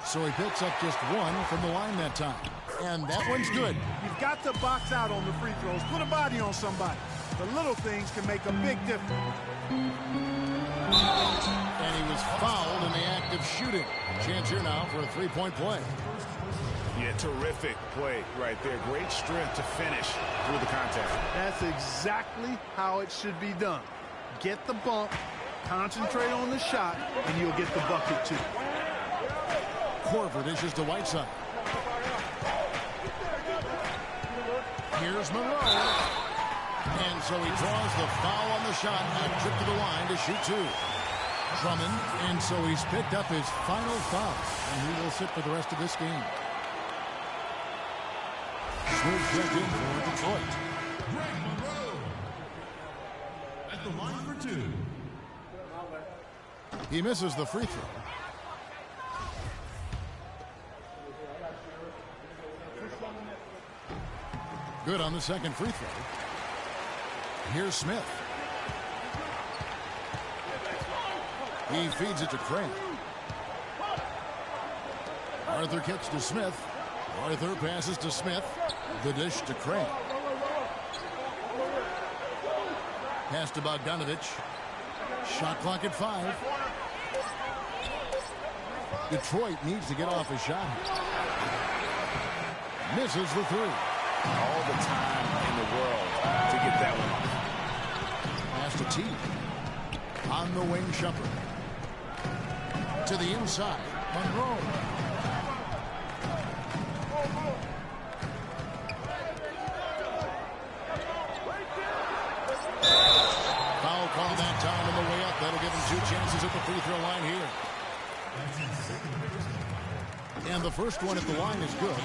So he picks up just 1 from the line that time. And that one's good. You've got to box out on the free throws. Put a body on somebody. The little things can make a big difference. And he was fouled in the act of shooting. Chance here now for a 3-point play. Yeah, terrific play right there. Great strength to finish through the contact. That's exactly how it should be done. Get the bump, concentrate on the shot, and you'll get the bucket too. Korver dishes to Whiteside. Here's Monroe. And so he draws the foul on the shot and trip to the line to shoot 2. Drummond, and so he's picked up his final foul, and he will sit for the rest of this game. Smith checked in for Detroit. Greg Monroe at the line for 2. He misses the free throw. Good on the second free throw. Here's Smith. He feeds it to Crane. Arthur kicks to Smith. Arthur passes to Smith. The dish to Crane. Pass to Bogdanovich. Shot clock at 5. Detroit needs to get off a shot. Misses the 3. All the time in the world to get that one off. Pass to T. On the wing, Shumpert. To the inside, Monroe. Foul call that time on the way up. That'll give him 2 chances at the free throw line here. And the first one at the line is good.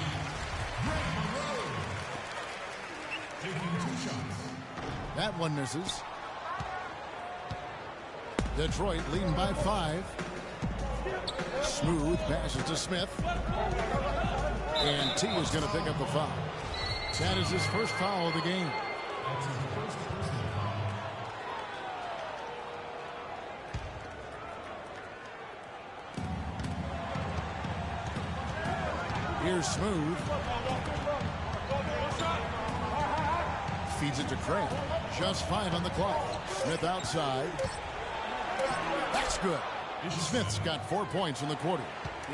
That one misses. Detroit leading by 5. Smooth passes to Smith. And T is going to pick up the foul. That is his first foul of the game. Here's Smooth. Feeds it to Crane. Just 5 on the clock. Smith outside. That's good. Smith's got 4 points in the quarter.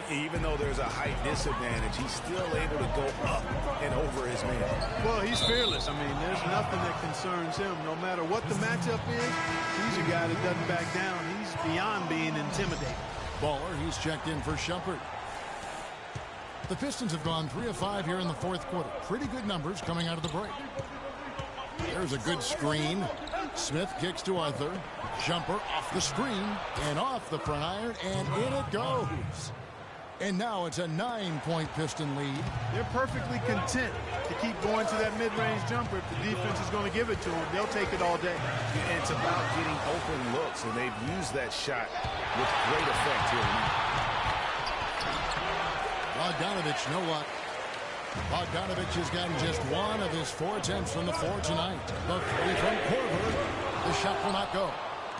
Even though there's a height disadvantage, he's still able to go up and over his man. Well, he's fearless. I mean, there's nothing that concerns him. No matter what the matchup is, he's a guy that doesn't back down. He's beyond being intimidated. Baller, he's checked in for Shumpert. The Pistons have gone 3 of 5 here in the fourth quarter. Pretty good numbers coming out of the break. There's a good screen. Smith kicks to Arthur. Jumper off the screen and off the front iron, and in it goes. And now it's a 9-point Piston lead. They're perfectly content to keep going to that mid-range jumper. If the defense is going to give it to them, they'll take it all day. And it's about getting open looks, and they've used that shot with great effect here tonight. Bogdanovich, no luck. Bogdanovich has gotten just 1 of his 4 attempts from the floor tonight. The 3 from Korver. The shot will not go.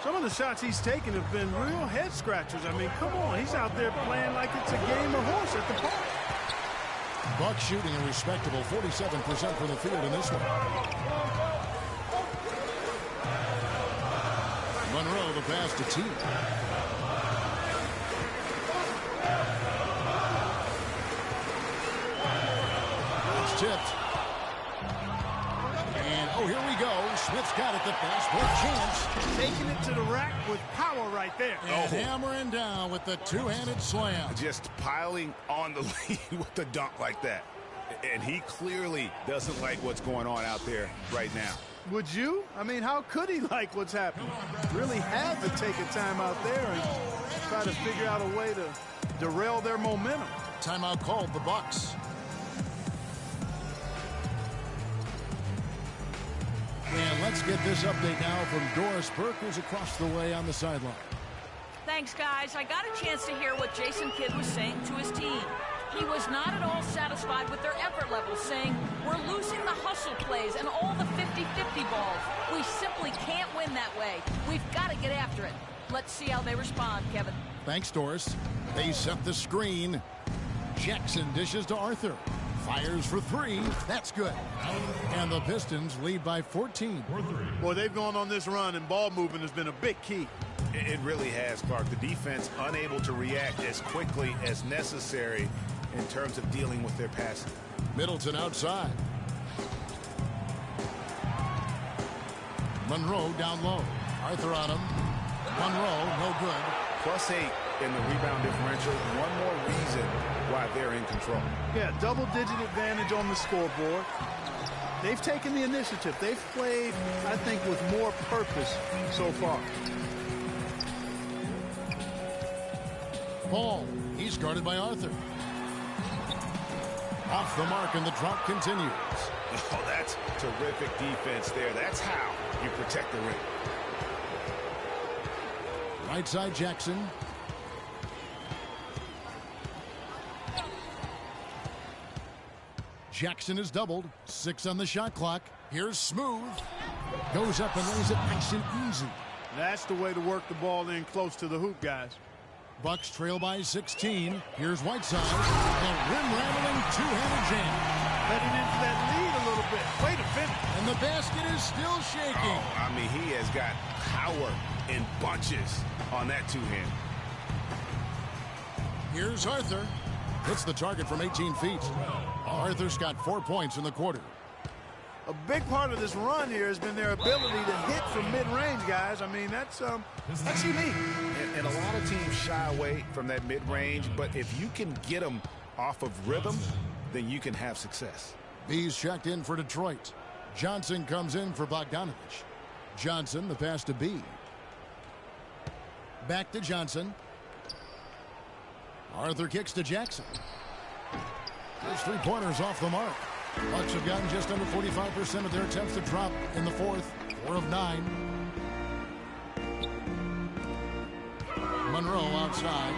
Some of the shots he's taken have been real head scratchers. I mean, come on. He's out there playing like it's a game of horse at the park. Bucks shooting a respectable 47% from the field in this one. Monroe the pass to T. It's tipped. And, oh, here we go. Smith's got it. The fast break chance. Taking it to the rack with power right there. And hammering down with the two-handed slam. Just piling on the lead with the dunk like that. And he clearly doesn't like what's going on out there right now. Would you? I mean, how could he like what's happening? Really had to take a time out there and try to figure out a way to derail their momentum. Timeout called, the Bucks. And let's get this update now from Doris Burke, who's across the way on the sideline. Thanks, guys. I got a chance to hear what Jason Kidd was saying to his team. He was not at all satisfied with their effort levels, saying, we're losing the hustle plays and all the 50-50 balls. We simply can't win that way. We've got to get after it. Let's see how they respond, Kevin. Thanks, Doris. They set the screen. Jackson dishes to Arthur. Fires for 3. That's good. And the Pistons lead by 14. Boy, they've gone on this run, and ball movement has been a big key. It really has, Clark. The defense unable to react as quickly as necessary in terms of dealing with their passing. Middleton outside. Monroe down low. Arthur on him. Monroe, no good. +8 in the rebound differential. One more reason why they're in control. Yeah, double-digit advantage on the scoreboard. They've taken the initiative. They've played, I think, with more purpose so far. Ball. He's guarded by Arthur. Off the mark, and the drop continues. Oh, that's terrific defense there. That's how you protect the rim. Right side, Jackson. Jackson is doubled. 6 on the shot clock. Here's Smooth. Goes up and lays it nice and easy. That's the way to work the ball in close to the hoop, guys. Bucks trail by 16. Here's Whiteside. And rim-rattling two-handed jam. Heading into that lead a little bit. Way to finish. And the basket is still shaking. Oh, I mean, he has got power in bunches on that two-hand. Here's Arthur. Hits the target from 18 feet. Arthur's got 4 points in the quarter. A big part of this run here has been their ability to hit from mid-range, guys. I mean, that's unique. And a lot of teams shy away from that mid-range, but if you can get them off of rhythm, then you can have success. B's checked in for Detroit. Johnson comes in for Bogdanovich. Johnson, the pass to B. Back to Johnson. Arthur kicks to Jackson. Those 3-pointers off the mark. Bucks have gotten just under 45% of their attempts to drop in the fourth. 4 of 9. Monroe outside.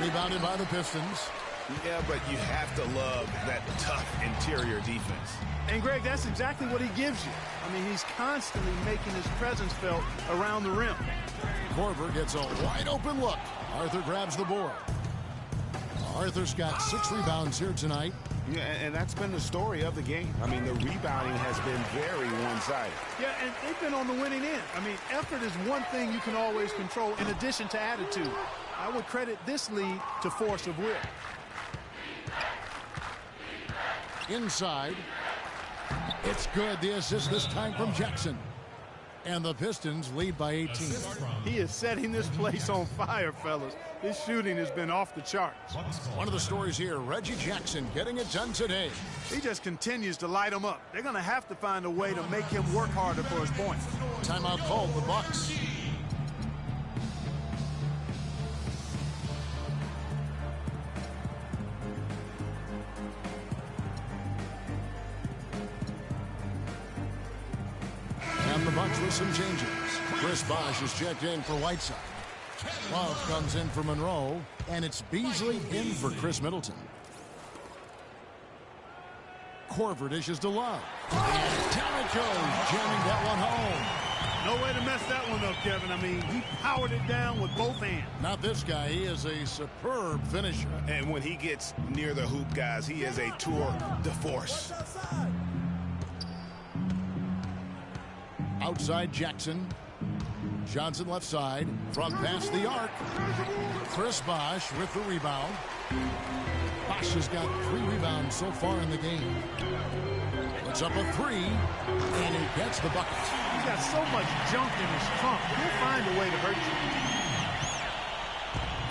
Rebounded by the Pistons. Yeah, but you have to love that tough interior defense. And, Greg, that's exactly what he gives you. I mean, he's constantly making his presence felt around the rim. Korver gets a wide-open look. Arthur grabs the board. Arthur's got 6 rebounds here tonight. Yeah, and that's been the story of the game. I mean, the rebounding has been very one-sided. Yeah, and they've been on the winning end. I mean, effort is one thing you can always control in addition to attitude. I would credit this lead to force of will. Inside. It's good. The assist this time from Jackson. And the Pistons lead by 18. He is setting this place on fire, fellas. His shooting has been off the charts. One of the stories here, Reggie Jackson getting it done today. He just continues to light them up. They're going to have to find a way to make him work harder for his points. Timeout called, the Bucks. Bucks with some changes. Chris Bosh is checked in for Whiteside. Love comes in for Monroe, and it's Beasley in for Chris Middleton. Korver dishes to Love. And down it goes, jamming that one home. No way to mess that one up, Kevin. I mean, he powered it down with both hands. Not this guy. He is a superb finisher. And when he gets near the hoop, guys, he is a tour de force. Outside Jackson. Johnson left side. From past the arc. Chris Bosh with the rebound. Bosh has got 3 rebounds so far in the game. Puts up a 3, and he gets the bucket. He's got so much junk in his trunk. He'll find a way to hurt you.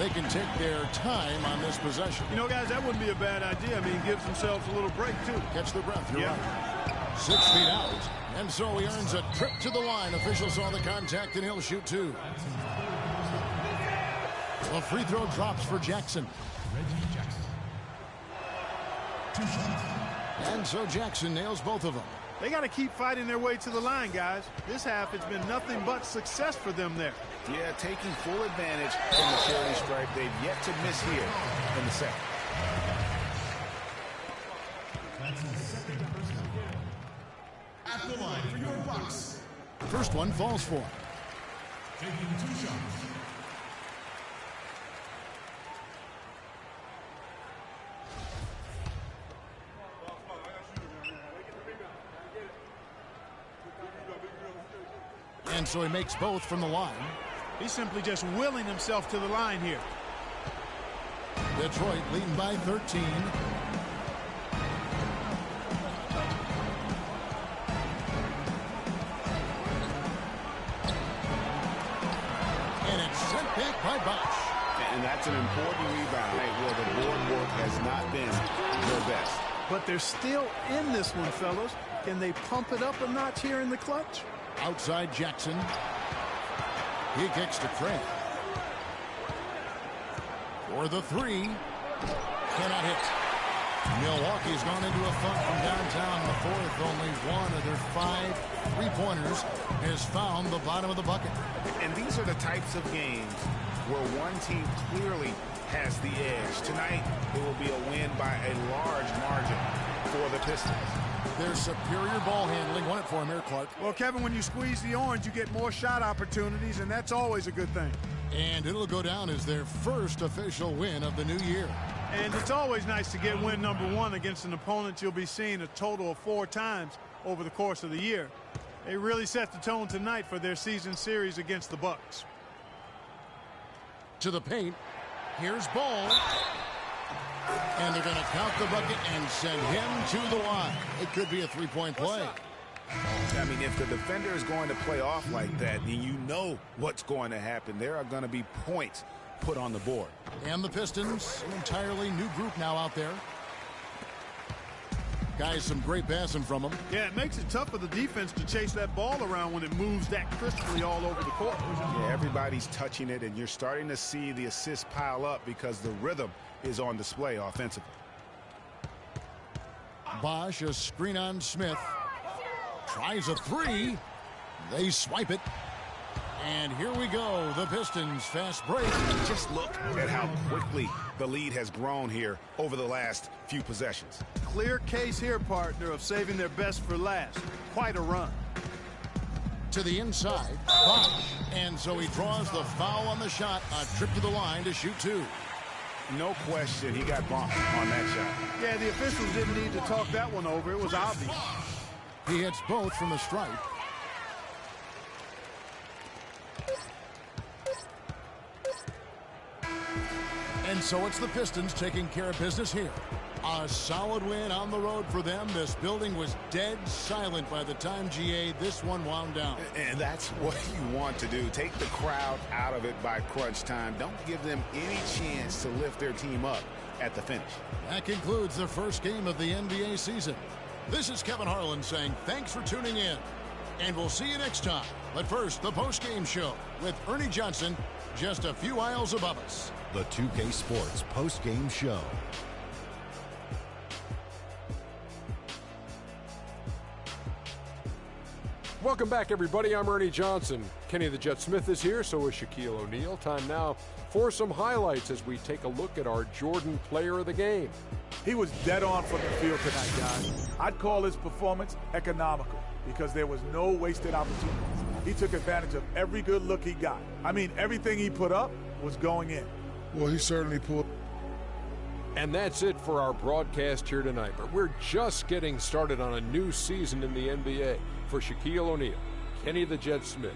They can take their time on this possession. You know, guys, that wouldn't be a bad idea. I mean, it gives themselves a little break, too. Catch the breath. You're right. 6 feet out. And so he earns a trip to the line. Official saw the contact, and he'll shoot 2. The free throw drops for Jackson. And so Jackson nails both of them. They got to keep fighting their way to the line, guys. This half has been nothing but success for them there. Yeah, taking full advantage from the charity stripe. They've yet to miss here in the second. That's the second first down. At the line for your Bucks. First one falls for. Taking 2 shots. And so he makes both from the line. He's simply just willing himself to the line here. Detroit leading by 13. And it's sent back by Bosh. And that's an important rebound where the board work has not been their best. But they're still in this one, fellas. Can they pump it up a notch here in the clutch? Outside Jackson. He kicks to Craig. For the 3. Cannot hit. Milwaukee's gone into a funk from downtown in the 4th. Only one of their 5 3-pointers has found the bottom of the bucket. And these are the types of games where one team clearly has the edge. Tonight, it will be a win by a large margin for the Pistons. Their superior ball handling won it for him here, Clark. Well, Kevin, when you squeeze the orange, you get more shot opportunities, and that's always a good thing. And it'll go down as their first official win of the new year. And it's always nice to get win number 1 against an opponent you'll be seeing a total of 4 times over the course of the year. They really set the tone tonight for their season series against the Bucks. To the paint. Here's Ball. And they're going to count the bucket and send him to the line. It could be a 3-point play. I mean, if the defender is going to play off like that, then you know what's going to happen. There are going to be points put on the board. And the Pistons, an entirely new group now out there. Guys, some great passing from them. Yeah, it makes it tough for the defense to chase that ball around when it moves that crisply all over the court. Yeah, everybody's touching it, and you're starting to see the assists pile up because the rhythm is on display offensively. Bosh, a screen on Smith. Tries a 3. They swipe it. And here we go. The Pistons fast break. Just look at how quickly the lead has grown here over the last few possessions. Clear case here, partner, of saving their best for last. Quite a run. To the inside. Bosh. And so he draws the foul on the shot. A trip to the line to shoot 2. No question, he got bumped on that shot. Yeah, the officials didn't need to talk that one over. It was obvious. He hits both from the stripe. And so it's the Pistons taking care of business here. A solid win on the road for them. This building was dead silent by the time, GA, this one wound down. And that's what you want to do. Take the crowd out of it by crunch time. Don't give them any chance to lift their team up at the finish. That concludes the first game of the NBA season. This is Kevin Harlan saying thanks for tuning in. And we'll see you next time. But first, the post-game show with Ernie Johnson just a few aisles above us. The 2K Sports post-game show. Welcome back, everybody. I'm Ernie Johnson. Kenny the Jet Smith is here, so is Shaquille O'Neal. Time now for some highlights as we take a look at our Jordan Player of the Game. He was dead on from the field tonight, guys. I'd call his performance economical because there was no wasted opportunities. He took advantage of every good look he got. I mean, everything he put up was going in. Well, he certainly pulled. And that's it for our broadcast here tonight. But we're just getting started on a new season in the NBA. For Shaquille O'Neal, Kenny the Jet Smith,